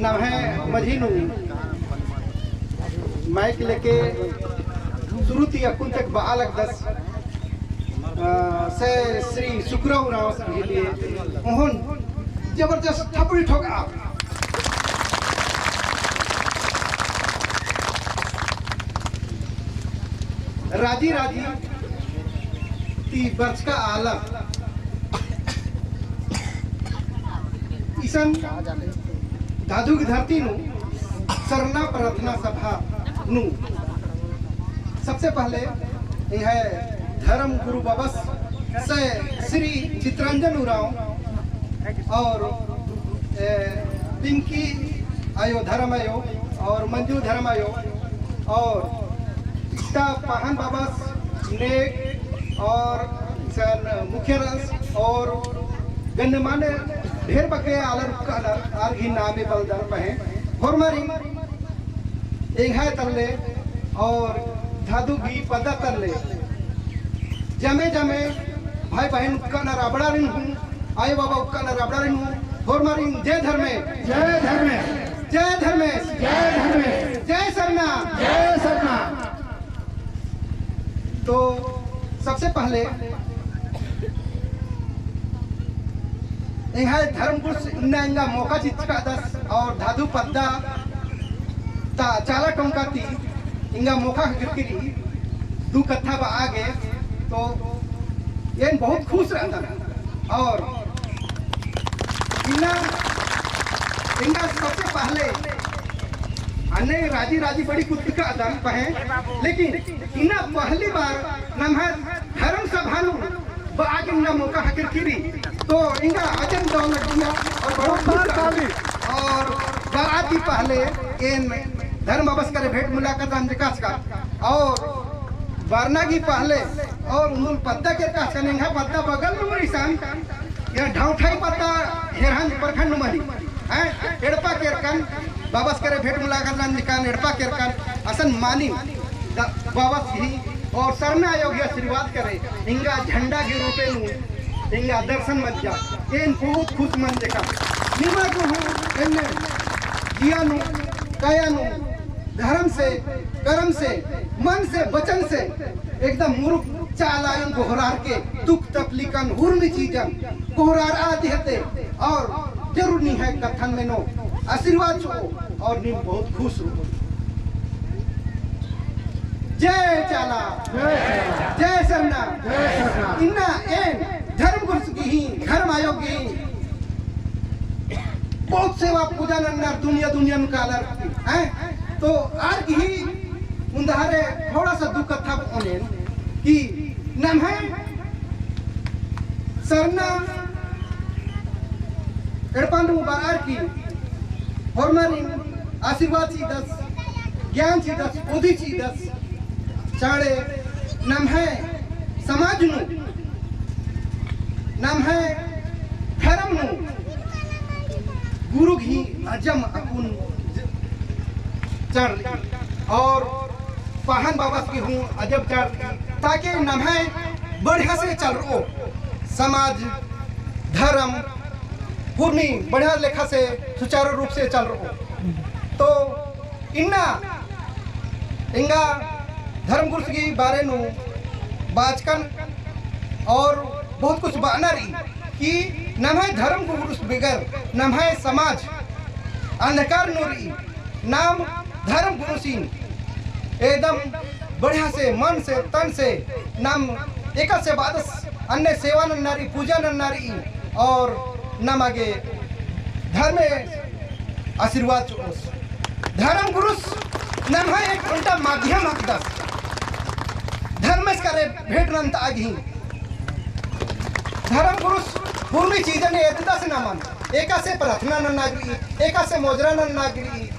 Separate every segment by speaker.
Speaker 1: नाम है मझीनू माइक लेके शुरू थी अकुन तक बालक 10 से श्री सुखराव राव के लिए उन्होंने जबरदस्त थपड़ी ठोका। राजी राजी ती वर्ष का आलम ईसन दादू की धरती नु सरना प्रार्थना सभा नु सबसे पहले यह धर्म गुरु बाबा से श्री चित्रंजन उराव और पिंकी आयो धर्म आयो और मंजू धर्म आयो और पाहन बाबा ने और मुख्य रस और गन्यमान्य ढेर बके आलर कलर आरगी नामे बलदार पहे फॉर्मरी एक है तल्ले और धादु भी पदा तल्ले जमे जमे भाई बहन का न राबड़ा रिन हूँ आए बाबा का न राबड़ा रिन हूँ फॉर्मरी जय धर्मे जय धर्मे जय धर्मे जय धर्मे जय सरना जय सरना। तो सबसे पहले यहाँ धर्मपुर इंगा मौका चित्का 10 और धाधु पद्दा ता चाला टोंका ती इंगा मौका गिरगिरी दू कथा बा आगे तो ये बहुत खुश रहता और इंगा सबसे पहले अन्य राजी राजी बड़ी कुत्ती का आदम पहे लेकिन इना पहली बार नमः धर्म सभानु बाग इंगा मौका हकिर किरी तो इंगा अजन दौलत दिया और बहुत बार काली और बाराती पहले इन धर्म अवस करे भेंट मुलाकात अंजकास का और वारना की पहले और उन पत्ता के का कनेंगा पत्ता बगल में मरीसान या ढाउठाई पत्ता हेरहन प्रखंड मरी हैं एड़पा केरकन बाबस करे भेंट मुलाकात निकान एड़पा केरकन असन मानी बाबस ही और सरना योग्य आशीर्वाद करे इंगा झंडा के रूपे नु इंगा दर्शन मत जा इन बहुत खुश मन देखा निमा को हूं इन जिया नु काया नु धर्म से कर्म से मन से वचन से एकदम मुरुक चालायन कोहरार के दुख तकलीफन हुर्मी चीजन कोहरार आदि हते और जरूर नहीं है कथन में नो आशीर्वाद छो और नीम बहुत खुश हो। जय चाला जय सरना इन्ना एन धर्म गुरु की ही धर्म आयोग की बहुत सेवा पूजा नन्ना दुनिया दुनिया निकालर हैं तो आज ही उन्धारे थोड़ा सा दुख था उन्हें कि नाम है सरना एड़पांडु बार की फॉर्मरी आशीर्वाद ची 10 ज्ञान ची 10 बुद्धि ची 10 चाड़े नाम है समाज नु नाम है धर्म नु गुरु ही अजम अकुन चढ़ और पाहन बाबा की हूँ अजब चढ़ ताकि नाम है बढ़िया से चल रो समाज धर्म पूर्णी बढ़िया लेखा से सुचारू रूप से चल रहा तो इन्ना इंगा धर्म गुरु की बारे नु बाचकन और बहुत कुछ बाना रही कि नम है धर्म गुरु बिगर नम है समाज अंधकार नूरी नाम धर्म गुरु सिंह एकदम बढ़िया से मन से तन से नाम एक से बादस अन्य सेवा नारी पूजा नारी और नाम आगे धर्म आशीर्वाद धर्म गुरु नाम है एक उल्टा माध्यम हकदस धर्म करे भेट नंत आगी धर्म गुरु पूर्वी चीजें ने एतदा से नामन एका से प्रार्थना न नागरी एका से मोजरा न नागरी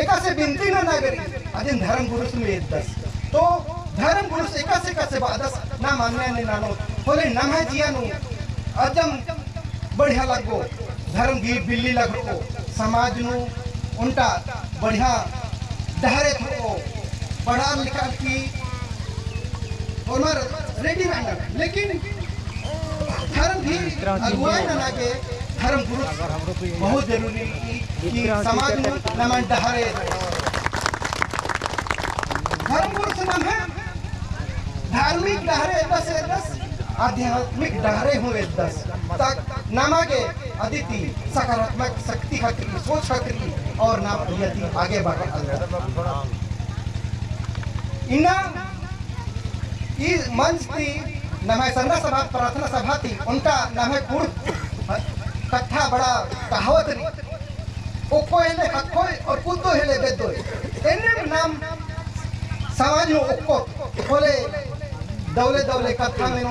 Speaker 1: एका से बिनती न नागरी अजिन धर्म गुरु में एतदस तो धर्म गुरु एका से बादस ना मानने ने नानो बोले नाम है जिया नु अजम बढ़िया लगो धर्म की बिल्ली लगो समाज नु उनका बढ़िया डहरे थो पढ़ा लिखा की और रेडी रहना लेकिन धर्म भी अगुवाई न लागे धर्म गुरु बहुत जरूरी कि समाज में नमन डहरे धर्म गुरु से नाम है धार्मिक डहरे 10 आध्यात्मिक डहरे हुए 10 तक नामागे अदिति सकारात्मक शक्ति खतरी सोच खतरी और नाम यदि आगे बढ़ा इना इस मंच थी नाम है संघ सभा प्रार्थना सभा थी उनका नाम है कुड़ कथा बड़ा कहावत रही ओको हेले खखोय और कुदो हेले बेदोय एने नाम समाज में ओको खोले दौले दौले कथा में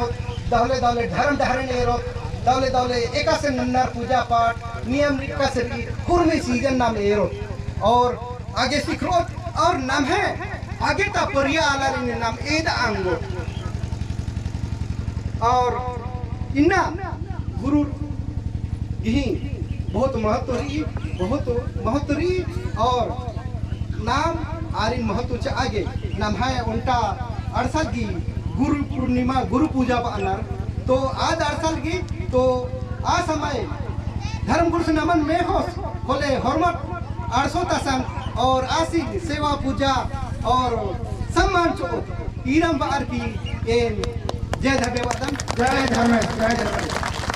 Speaker 1: दौले दौले धर्म धरण एरो दौले दौले एका से नन्नर पूजा पाठ नियम निका से कुर्मी सीजन नाम एरो और आगे सिखरो और नाम है आगे ता परिया आला रे नाम एद आंगो और इन्ना गुरु यही बहुत महत्वरी और नाम आरिन महत्व च आगे नाम है उनका अड़सठ की गुरु पूर्णिमा गुरु पूजा पानर तो आज अड़सठ की तो आ समय धर्म गुरु से नमन में हो बोले हरमत 800 और आसी सेवा पूजा और सम्मान चो ईरम बार की जय धर्मेवतन जय धर्म